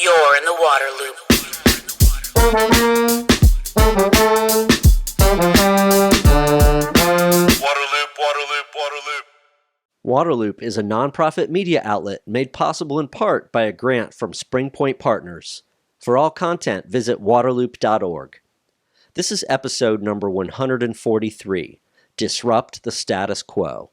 You're in the water loop. Water loop, water loop, water loop. Waterloop is a nonprofit media outlet made possible in part by a grant from Springpoint Partners. For all content, visit waterloop.org. This is episode number 143, Disrupt the Status Quo.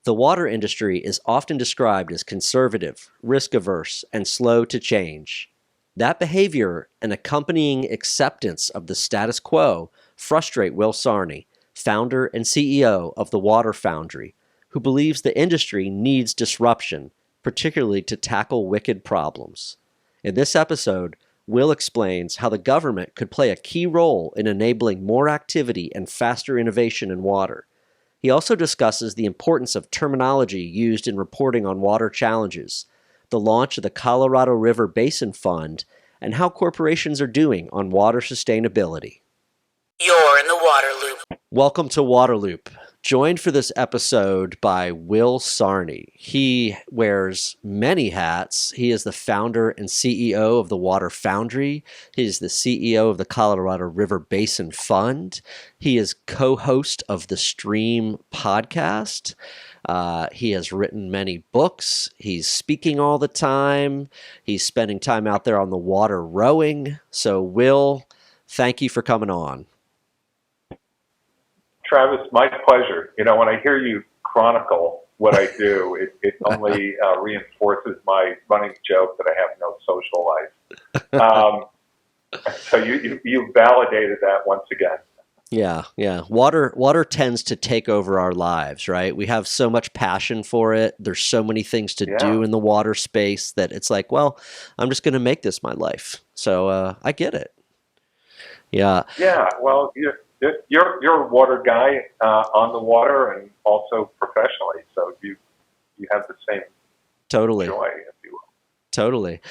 The water industry is often described as conservative, risk-averse, and slow to change. That behavior and accompanying acceptance of the status quo frustrate Will Sarni, founder and CEO of the Water Foundry, who believes the industry needs disruption, particularly to tackle wicked problems. In this episode, Will explains how the government could play a key role in enabling more activity and faster innovation in water. He also discusses the importance of terminology used in reporting on water challenges, the launch of the Colorado River Basin Fund, and how corporations are doing on water sustainability. You're in the water loop. Welcome to Waterloop, joined for this episode by Will Sarni. He wears many hats. He is the founder and CEO of the Water Foundry. He is the CEO of the Colorado River Basin Fund. He is co-host of the Stream podcast. He has written many books. He's speaking all the time. He's spending time out there on the water rowing. So, Will, thank you for coming on. Travis, my pleasure. You know, when I hear you chronicle what I do, it only reinforces my running joke that I have no social life. So you validated that once again. Yeah. Water tends to take over our lives, right? We have so much passion for it. There's so many things to do in the water space that it's like, well, I'm just going to make this my life. So I get it. Yeah. Yeah. Well, you're a water guy on the water and also professionally, so you have the same totally joy, if you will. Totally.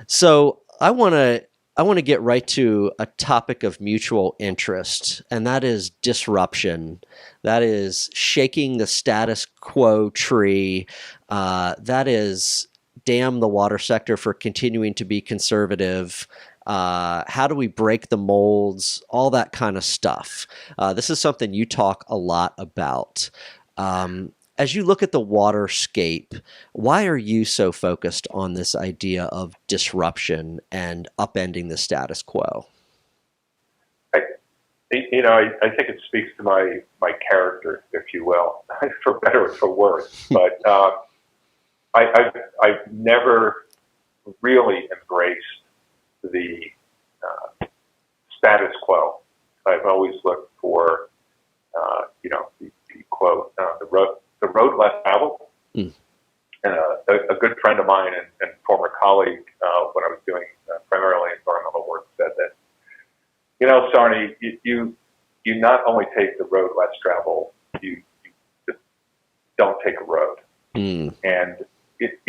So I want to get right to a topic of mutual interest, and that is disruption. That is shaking the status quo tree. That is damn the water sector for continuing to be conservative. How do we break the molds? All that kind of stuff. This is something you talk a lot about. As you look at the waterscape, why are you so focused on this idea of disruption and upending the status quo? I think it speaks to my character, if you will, for better or for worse. But I've never really embraced the status quo. I've always looked for, the quote, the road less traveled. And a good friend of mine and former colleague, when I was doing primarily environmental work, said that, Sarni, you not only take the road less traveled, you just don't take a road. And it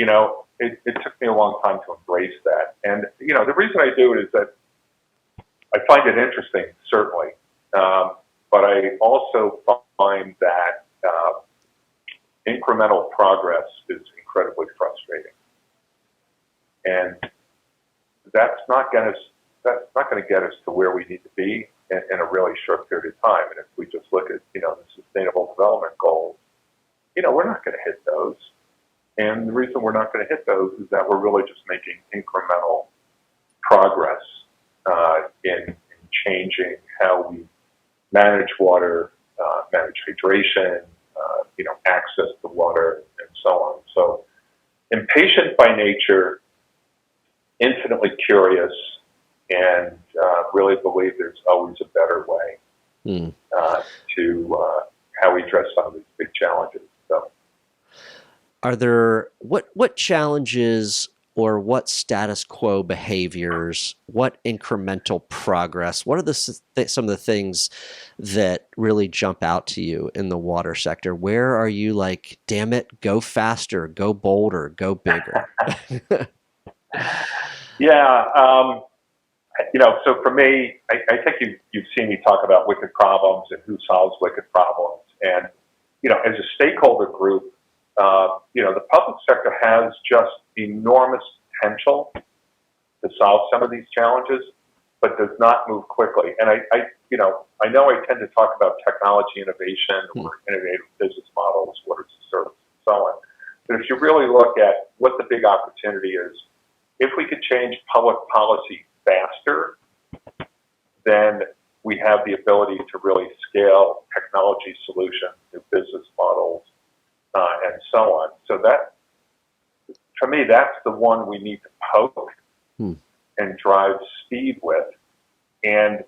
took me a long time to embrace that. And, the reason I do it is that I find it interesting, certainly. But I also find that incremental progress is incredibly frustrating. And that's not going to get us to where we need to be in a really short period of time. And if we just look at, the Sustainable Development Goals, we're not going to hit those. And the reason we're not going to hit those is that we're really just making incremental progress in changing how we manage water, manage hydration, access to water, and so on. So, impatient by nature, infinitely curious, and really believe there's always a better way to how we address some of these big challenges. So. Are there what challenges or what status quo behaviors, what incremental progress, what are some of the things that really jump out to you in the water sector? Where are you like, damn it, go faster, go bolder, go bigger? So for me, I think you've seen me talk about wicked problems and who solves wicked problems. And, as a stakeholder group, the public sector has just enormous potential to solve some of these challenges, but does not move quickly. And I know I tend to talk about technology innovation or innovative business models, water service, and so on. But if you really look at what the big opportunity is, if we could change public policy faster, then we have the ability to really scale technology solutions, new business models, and so on. So that, to me, that's the one we need to poke and drive speed with. And,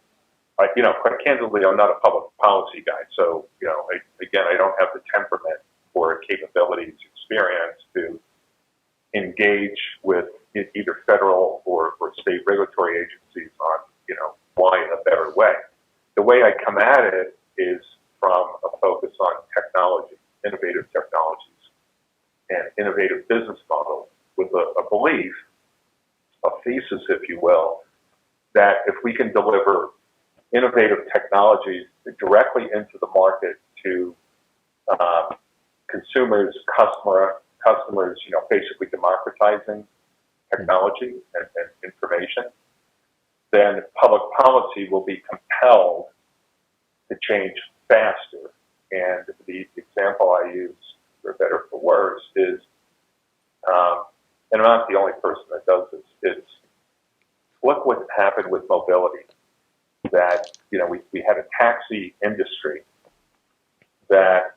quite candidly, I'm not a public policy guy. So, I don't have the temperament or capabilities, experience to engage with either federal or state regulatory agencies on, why a better way. The way I come at it is from a focus on technology, innovative technologies, and innovative business models with a belief, a thesis, if you will, that if we can deliver innovative technologies directly into the market to consumers, customers, basically democratizing technology and information, then public policy will be compelled to change faster. And the example I use, for better or for worse, is, and I'm not the only person that does this, it's look what happened with mobility. That, we had a taxi industry that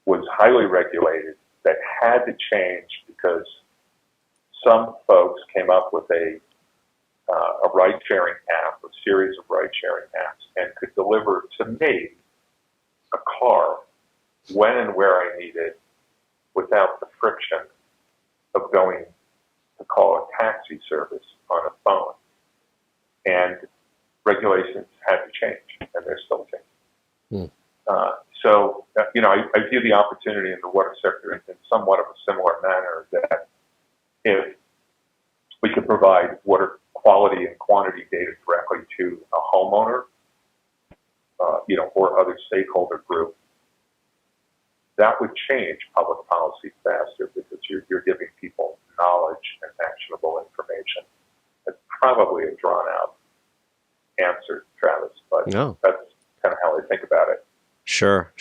was highly regulated, that had to change because some folks came up with a ride-sharing app, a series of ride-sharing apps, and could deliver to me a car when and where I need it without the friction of going to call a taxi service on a phone. And regulations had to change, and they're still changing. So, I view the opportunity in the water sector in somewhat of a similar manner, that if we could provide water quality and quantity data directly to a homeowner, or other stakeholder group, that would change public policy faster because you're giving people knowledge and actionable information. It's probably a drawn-out answer, Travis, but that's kind of how I think about it. Sure.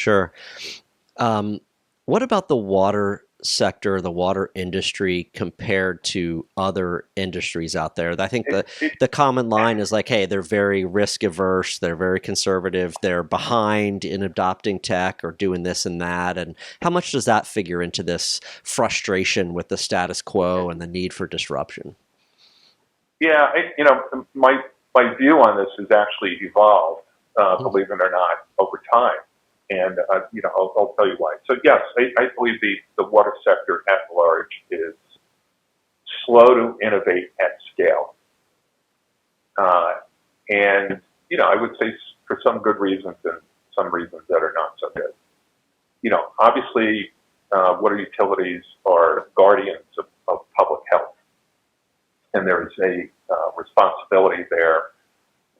What about the water sector, the water industry, compared to other industries out there? I think the common line is like, hey, they're very risk averse, they're very conservative, they're behind in adopting tech or doing this and that. And how much does that figure into this frustration with the status quo and the need for disruption? Yeah, my view on this has actually evolved, believe it or not, over time. And, I'll tell you why. So, yes, I believe the water sector at large is slow to innovate at scale. And, I would say for some good reasons and some reasons that are not so good. Obviously, water utilities are guardians of public health. And there is a responsibility there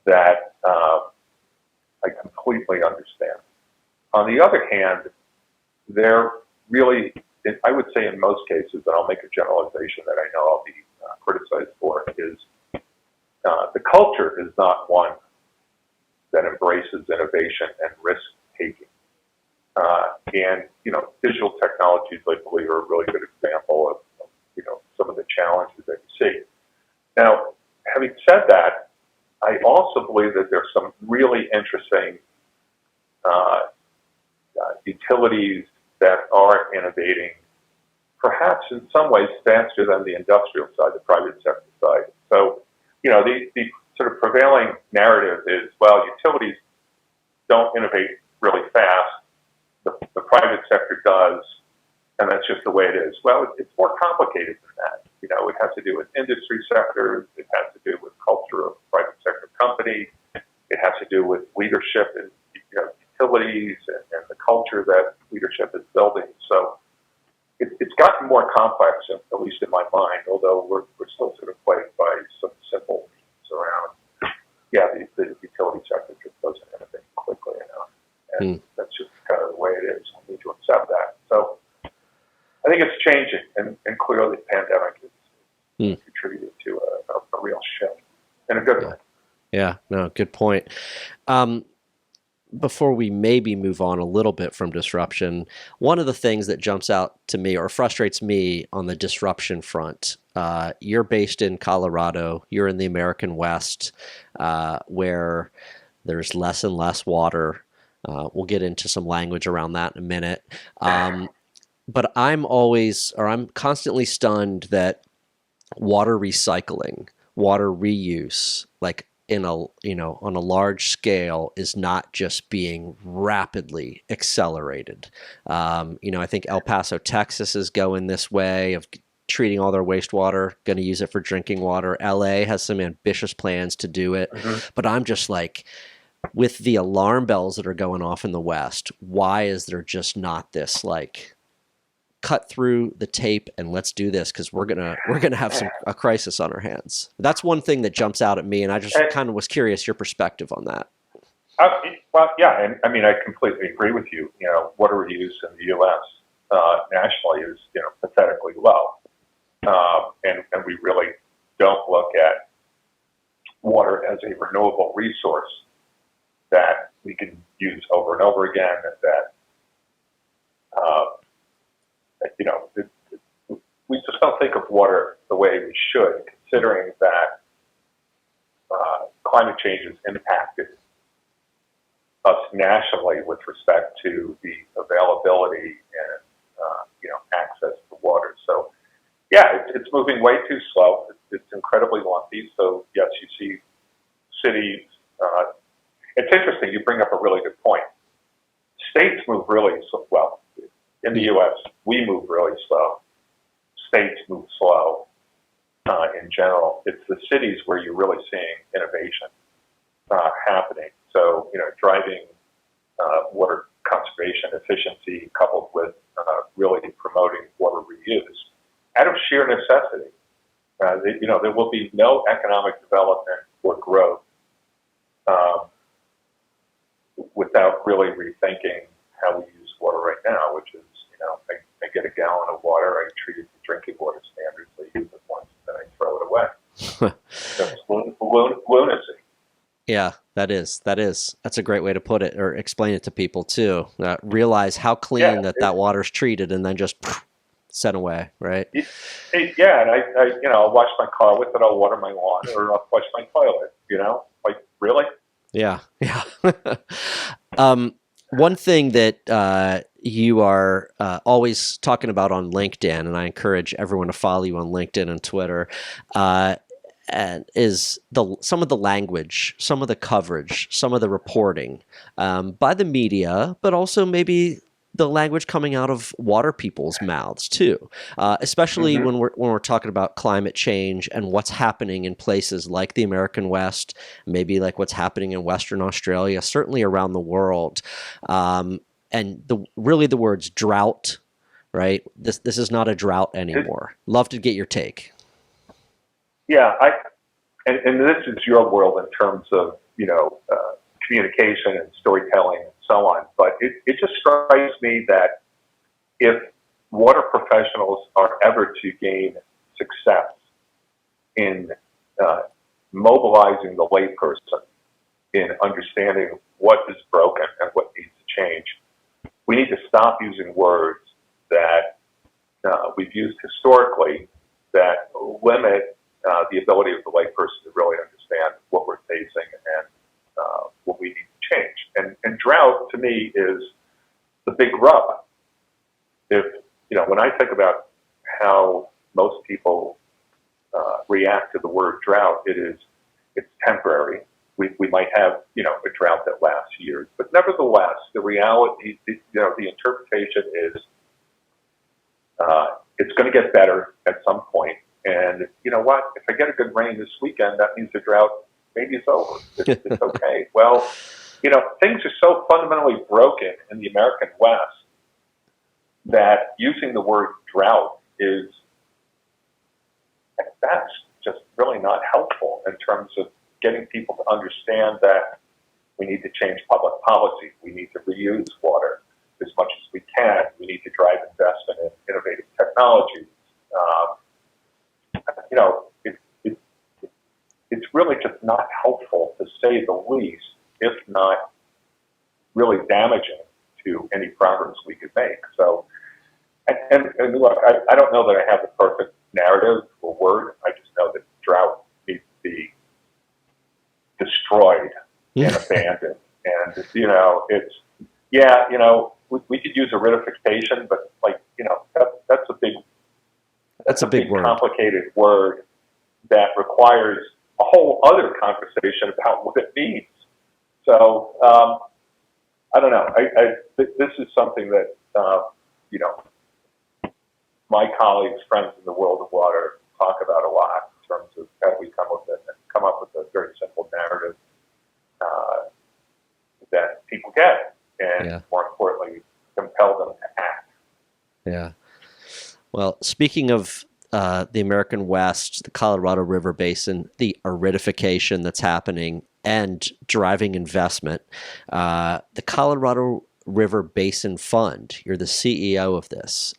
that I completely understand. On the other hand, they're really, I would say in most cases, and I'll make a generalization that I know I'll be criticized for, is the culture is not one that embraces innovation and risk-taking. And, digital technologies, I believe, are a really good example of, some of the challenges that you see. Now, having said that, I also believe that there's some really interesting utilities that are innovating, perhaps in some ways faster than the industrial side, the private sector side. So, the sort of prevailing narrative is, well, utilities don't innovate really fast. The private sector does, and that's just the way it is. Well, it's more complicated than that. It has to do with industry sectors. It has to do with culture of private sector company. It has to do with leadership in utilities and the culture that leadership is building. So it's gotten more complex, at least in my mind, although we're still sort of plagued by some simple themes around, the utility sector just doesn't innovate quickly enough. And that's just kind of the way it is. We need to accept that. So I think it's changing, and clearly the pandemic has contributed to Yeah, no, good point. Um, Before we maybe move on a little bit from disruption, one of the things that jumps out to me or frustrates me on the disruption front, you're based in Colorado, you're in the American West, where there's less and less water. We'll get into some language around that in a minute. But I'm constantly stunned that water recycling, water reuse, like in a, on a large scale, is not just being rapidly accelerated. I think El Paso, Texas is going this way of treating all their wastewater, going to use it for drinking water. LA has some ambitious plans to do it. But I'm just like, with the alarm bells that are going off in the West, why is there just not this like cut through the tape and let's do this because we're gonna have a crisis on our hands? That's one thing that jumps out at me, and I just kind of was curious your perspective on that. Well, yeah, and I mean, I completely agree with you. Water reuse in the U.S. Nationally is pathetically low, and we really don't look at water as a renewable resource that we can use over and over again. We just don't think of water the way we should, considering that climate change has impacted us nationally with respect to the availability and access to water. So, yeah, it's moving way too slow. It's incredibly lumpy. So, yes, you see cities. It's interesting. You bring up a really good point. States move really well. In the U.S., we move really slow. States move slow in general. It's the cities where you're really seeing innovation happening. So, driving water conservation efficiency coupled with really promoting water reuse out of sheer necessity. There will be no economic development or growth without really rethinking how we use water right now, which is, I get a gallon of water, I treat it to drinking water standards, I use it once, then I throw it away. That's lunacy. Yeah, that's a great way to put it or explain it to people too. Realize how clean that water's treated and then just sent away, right? Yeah, and I'll wash my car with it, I'll water my lawn, or I'll flush my toilet, like, really? Yeah. One thing that you are always talking about on LinkedIn, and I encourage everyone to follow you on LinkedIn and Twitter, and is some of the language, some of the coverage, some of the reporting by the media, but also maybe the language coming out of water people's mouths too, especially when we're talking about climate change and what's happening in places like the American West, maybe like what's happening in Western Australia, certainly around the world, and the words drought, right? This is not a drought anymore. Love to get your take. Yeah, and this is your world in terms of communication and storytelling and so on. But it just strikes me that if water professionals are ever to gain success in mobilizing the layperson in understanding what is broken and what needs to change, we need to stop using words that we've used historically that limit the ability of the layperson to really understand what we're facing and what we need to change. And drought, to me, is the big rub. If, when I think about how most people react to the word drought, it's temporary. We might have, a drought that lasts years, but nevertheless, the reality, the interpretation is it's going to get better at some point. And you know what? If I get a good rain this weekend, that means the drought maybe is over. It's okay. Well, things are so fundamentally broken in the American West that using the word drought that's just really not helpful in terms of getting people to understand that we need to change public policy. We need to reuse water as much as we can. We need to drive investment in innovative technologies. It's really just not helpful, to say the least, if not really damaging to any progress we could make. So, and look, I don't know that I have the perfect narrative or word. I just know that drought needs to be destroyed and abandoned. And, you know, it's, yeah, you know, we could use aridification, but, like, you know, that's a big word. Complicated word that requires a whole other conversation about what it means. So, I don't know. This is something that, you know, my colleagues, friends in the world of water talk about a lot in terms of how do we come up with a very simple narrative that people get, and more importantly, compel them to act. Yeah. Well, speaking of the American West, the Colorado River Basin, the aridification that's happening, and driving investment, the Colorado River Basin Fund. You're the CEO of this.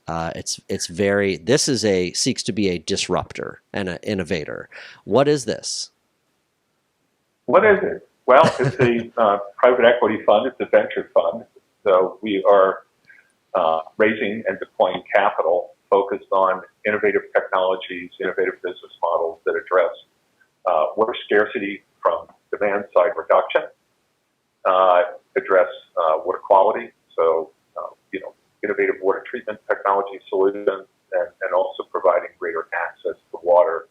Seeks to be a disruptor and an innovator. What is this? What is it? Well, it's a private equity fund. It's a venture fund. So we are raising and deploying capital focused on innovative technologies, innovative business models that address water scarcity from demand side reduction, address water quality, so you know, innovative water treatment technology solutions, and also providing greater access to water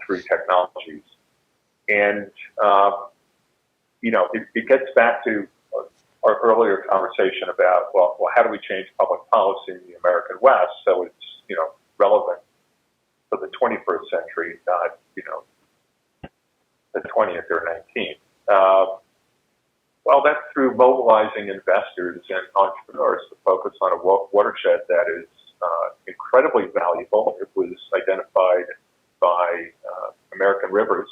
through technologies. And you know, it gets back to our earlier conversation about, well, how do we change public policy in the American West so it's, you know, relevant for the 21st century, not, you know, the 20th or 19th. Well, that's through mobilizing investors and entrepreneurs to focus on a watershed that is incredibly valuable. It was identified by American Rivers,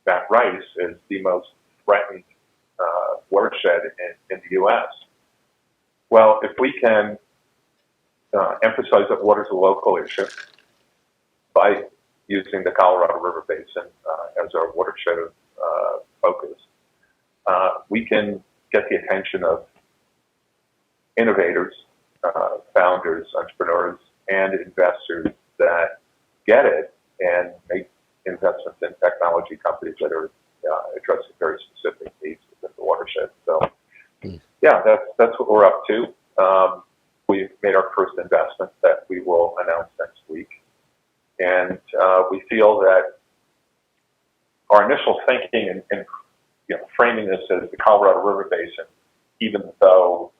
Matt Rice, as the most threatened watershed in the U.S. Well, if we can emphasize that water is a local issue by using the Colorado River Basin as our watershed of focus, we can get the attention of innovators, founders, entrepreneurs, and investors that get it and make investments in technology companies that are addressing very specific needs within the watershed. So, yeah, that's what we're up to. We've made our first investment that we will announce next week, and we feel that our initial thinking and you know, framing this as the Colorado River Basin, even though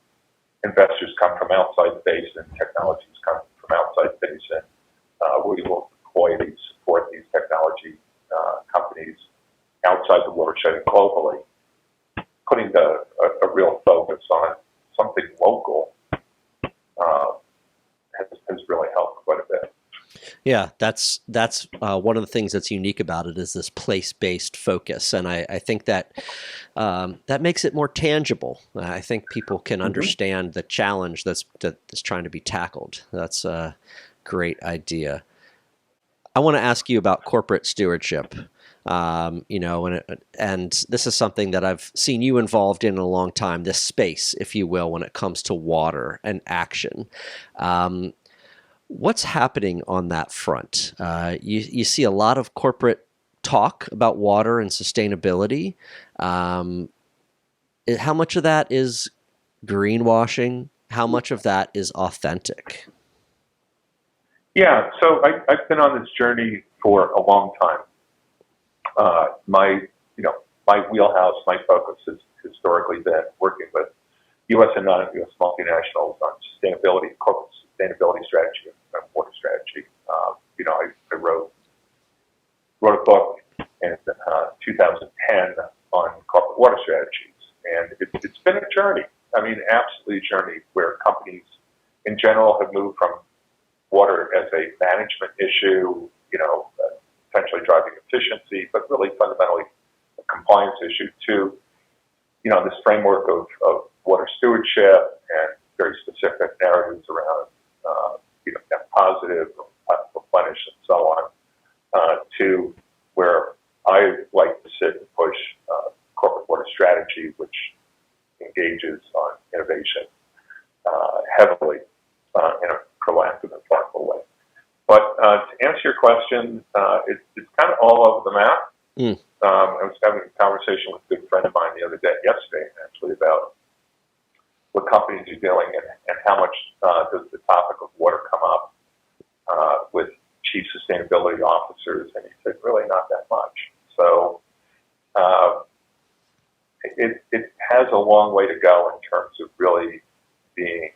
investors come from outside the basin, technologies come from outside the basin, we will support these technology companies outside the watershed globally, putting a real focus on something local has really helped quite a bit. Yeah, that's one of the things that's unique about it is this place-based focus, and I think that that makes it more tangible. I think people can understand the challenge that's trying to be tackled. That's a great idea. I want to ask you about corporate stewardship. You know, and this is something that I've seen you involved in a long time, this space, if you will, when it comes to water and action. What's happening on that front? You see a lot of corporate talk about water and sustainability. How much of that is greenwashing? How much of that is authentic? Yeah, so I've been on this journey for a long time. My wheelhouse, my focus has historically been working with U.S. and non-U.S. multinationals on sustainability, corporate sustainability strategy, and water strategy. You know, I wrote a book in 2010 on corporate water strategies, and it's been a journey. I mean, absolutely a journey where companies in general have moved from water as a management issue, you know, potentially driving efficiency, but really fundamentally a compliance issue to, you know, this framework of water stewardship and very specific narratives around, you know, net positive, replenish, and so on, to where I like to sit and push corporate water strategy, which engages on innovation heavily in a proactive and thoughtful way. But to answer your question, it's kind of all over the map. I was having a conversation with a good friend of mine yesterday, actually, about what companies are doing and how much does the topic of water come up with chief sustainability officers, and he said really not that much. So it has a long way to go in terms of really being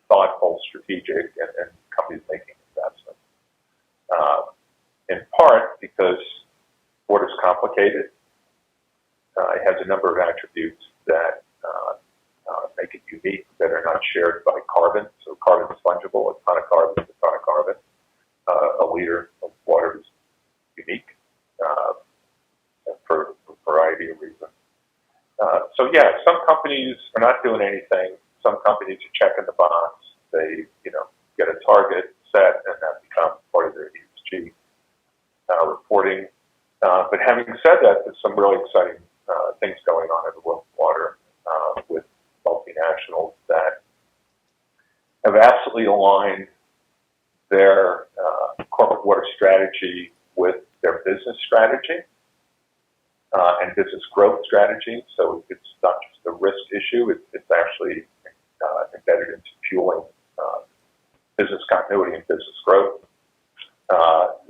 thoughtful, strategic, and companies making investments. In part because water is complicated. It has a number of attributes that make it unique that are not shared by carbon. So carbon is fungible. A ton of carbon is a ton of carbon. A liter of water is unique for a variety of reasons. So yeah, some companies are not doing anything. Some companies are checking the box. They, get a target set, and that becomes part of their ESG reporting. But having said that, there's some really exciting things going on in the world of water with multinationals that have absolutely aligned their corporate water strategy with their business strategy and business growth strategy. So it's not just a risk issue, it's actually embedded into fueling business continuity and business growth.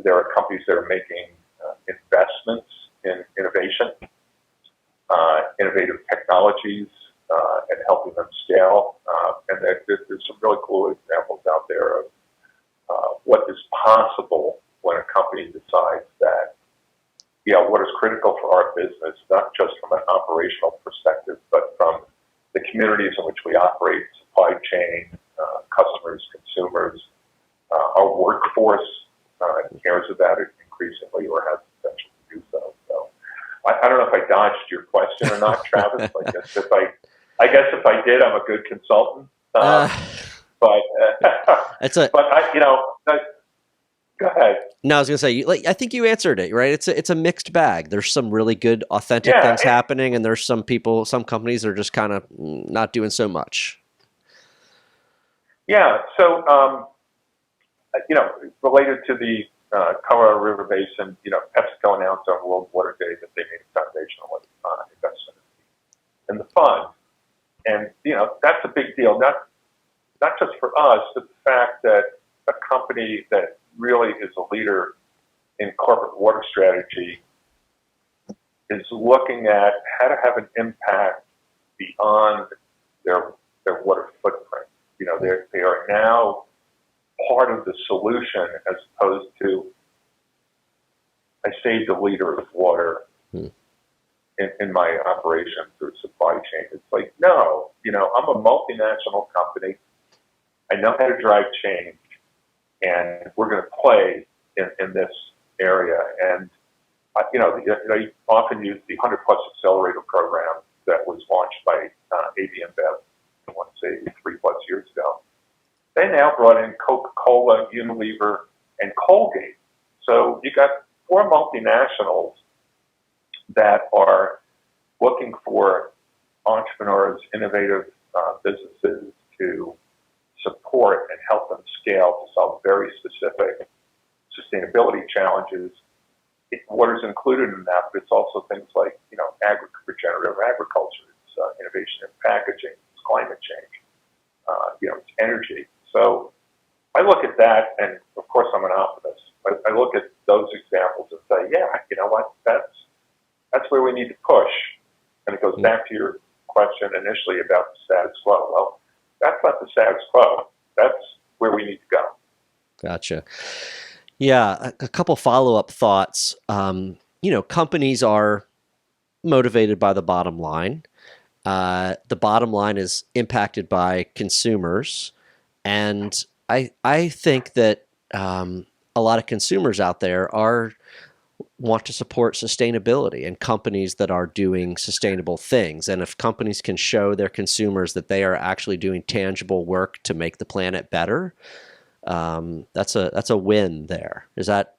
There are companies that are making investments in innovation, innovative technologies, and helping them scale. And there's some really cool examples out there of what is possible when a company decides that, water is critical for our business, not just from an operational perspective, but from the communities in which we operate, supply chain, customers, consumers, our workforce cares about it increasingly or has the potential to do so. So I don't know if I dodged your question or not, Travis. I guess if I did, I'm a good consultant. But go ahead. No, I was going to say, I think you answered it, right? It's a mixed bag. There's some really good, authentic things happening, and there's some companies that are just kind of not doing so much. Yeah. So, related to the Colorado River Basin, PepsiCo announced on World Water Day that they made a foundational investment in the fund. And, that's a big deal, not just for us, but the fact that a company that really is a leader in corporate water strategy is looking at how to have an impact beyond their water footprint. They are now part of the solution as opposed to, I saved a liter of water in my operations or supply chain. It's like, no, I'm a multinational company. I know how to drive change, and we're going to play in this area. And, I often use the 100 Plus Accelerator program that was launched by AB InBev, I want to say 3+ years ago. They now brought in Coca-Cola, Unilever, and Colgate. So you got 4 multinationals that are looking for entrepreneurs, innovative businesses to support and help them scale to solve very specific sustainability challenges. Water's included in that, but it's also things like, regenerative agriculture, it's innovation in packaging, it's climate change, it's energy. So I look at that, and of course I'm an optimist. I look at those examples and say, yeah, you know what, that's where we need to push. And it goes back to your question initially about the status quo. Well, that's not the status quo. That's where we need to go. Gotcha. Yeah, a couple follow-up thoughts. Companies are motivated by the bottom line. The bottom line is impacted by consumers. And I think that a lot of consumers out there want to support sustainability and companies that are doing sustainable things. And if companies can show their consumers that they are actually doing tangible work to make the planet better, that's a win there. Is that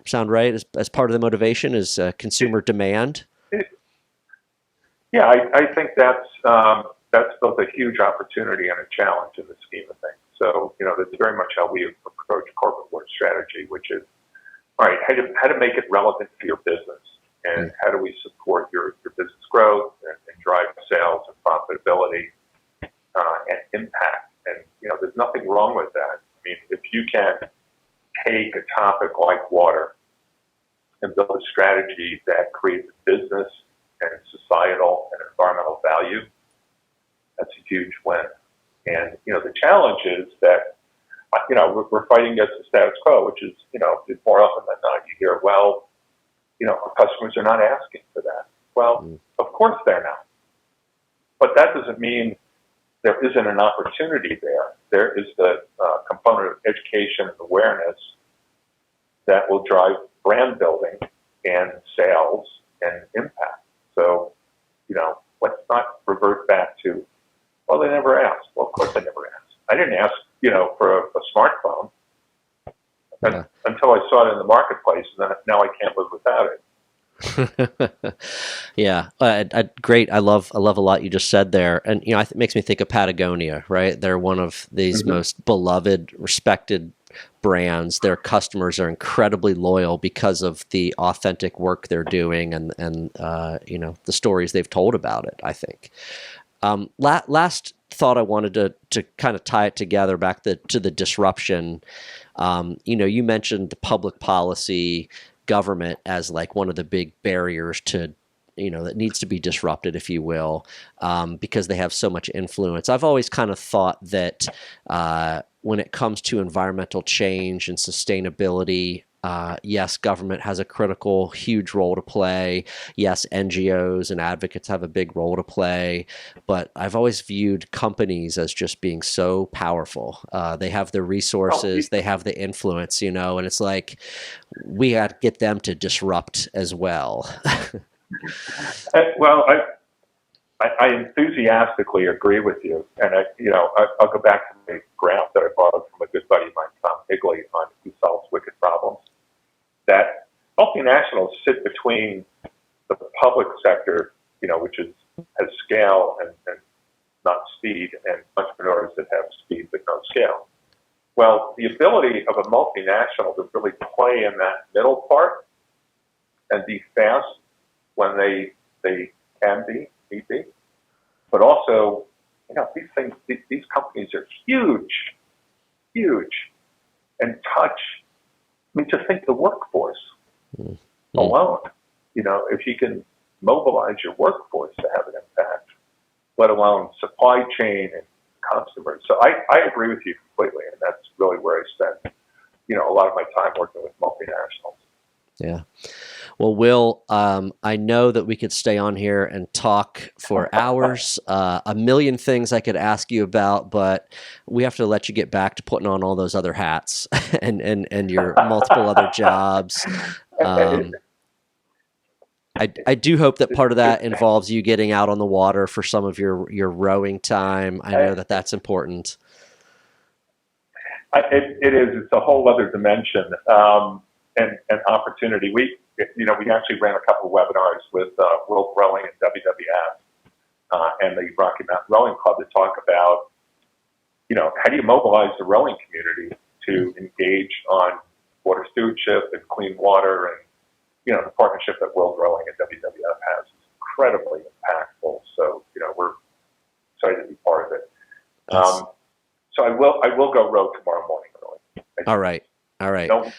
sound right? As part of the motivation is consumer demand. Yeah, I think that's both a huge opportunity and a challenge in the scheme of things. So, that's very much how we approach corporate water strategy, which is, all right, how to make it relevant to your business, and how do we support your business growth and drive sales and profitability and impact. And, there's nothing wrong with that. I mean, if you can take a topic like water and build a strategy that creates business and societal and environmental value, that's a huge win. And, the challenge is that, we're fighting against the status quo, which is, more often than not, you hear, well, our customers are not asking for that. Well, of course they're not. But that doesn't mean there isn't an opportunity there. There is the component of education and awareness that will drive brand building and sales and impact. So, let's not revert back to, well, they never asked. Well, of course they never asked. I didn't ask, for a smartphone until I saw it in the marketplace, and then now I can't live without it. Yeah, great. I love a lot you just said there, and it makes me think of Patagonia. Right, they're one of these most beloved, respected brands. Their customers are incredibly loyal because of the authentic work they're doing, and the stories they've told about it. I think. Last thought I wanted to kind of tie it together back to the disruption. You mentioned the public policy, government as like one of the big barriers to, that needs to be disrupted, if you will, because they have so much influence. I've always kind of thought that when it comes to environmental change and sustainability, yes, government has a critical, huge role to play. Yes, NGOs and advocates have a big role to play. But I've always viewed companies as just being so powerful. They have the resources, they have the influence, and it's like we got to get them to disrupt as well. Well, I enthusiastically agree with you. And, I'll go back to the graph that I borrowed from a good buddy of mine, Tom Higley, on who solves wicked problems. That multinationals sit between the public sector, which has scale and not speed, and entrepreneurs that have speed but no scale. Well, the ability of a multinational to really play in that middle part and be fast when they can need be, but also, these companies are huge, and touch. I mean, just think the workforce alone. If you can mobilize your workforce to have an impact, let alone supply chain and customers. So I agree with you completely, and that's really where I spend, a lot of my time working with multinationals. Yeah. Well, Will, I know that we could stay on here and talk for hours. A million things I could ask you about, but we have to let you get back to putting on all those other hats and your multiple other jobs. I do hope that part of that involves you getting out on the water for some of your rowing time. I know that that's important. It is. It's a whole other dimension and opportunity. We actually ran a couple of webinars with World Rowing and WWF and the Rocky Mountain Rowing Club to talk about, how do you mobilize the rowing community to engage on water stewardship and clean water, and the partnership that World Rowing and WWF has is incredibly impactful. So we're excited to be part of it. So I will go row tomorrow morning. Really. All right. No,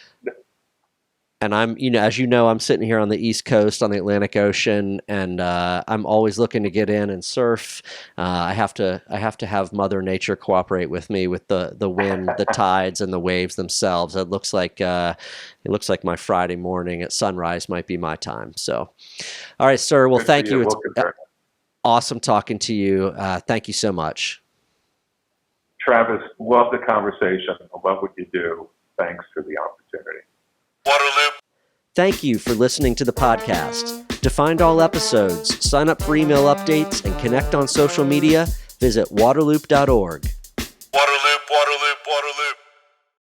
And I'm, as you know, I'm sitting here on the East Coast on the Atlantic Ocean, and I'm always looking to get in and surf. I have to have Mother Nature cooperate with me with the wind, the tides, and the waves themselves. It looks like my Friday morning at sunrise might be my time. So, all right, sir. Well, thank you. It's awesome talking to you. Thank you so much, Travis. Love the conversation. I love what you do. Thanks for the opportunity. Waterloop. Thank you for listening to the podcast. To find all episodes, sign up for email updates, and connect on social media, visit waterloop.org. Waterloop.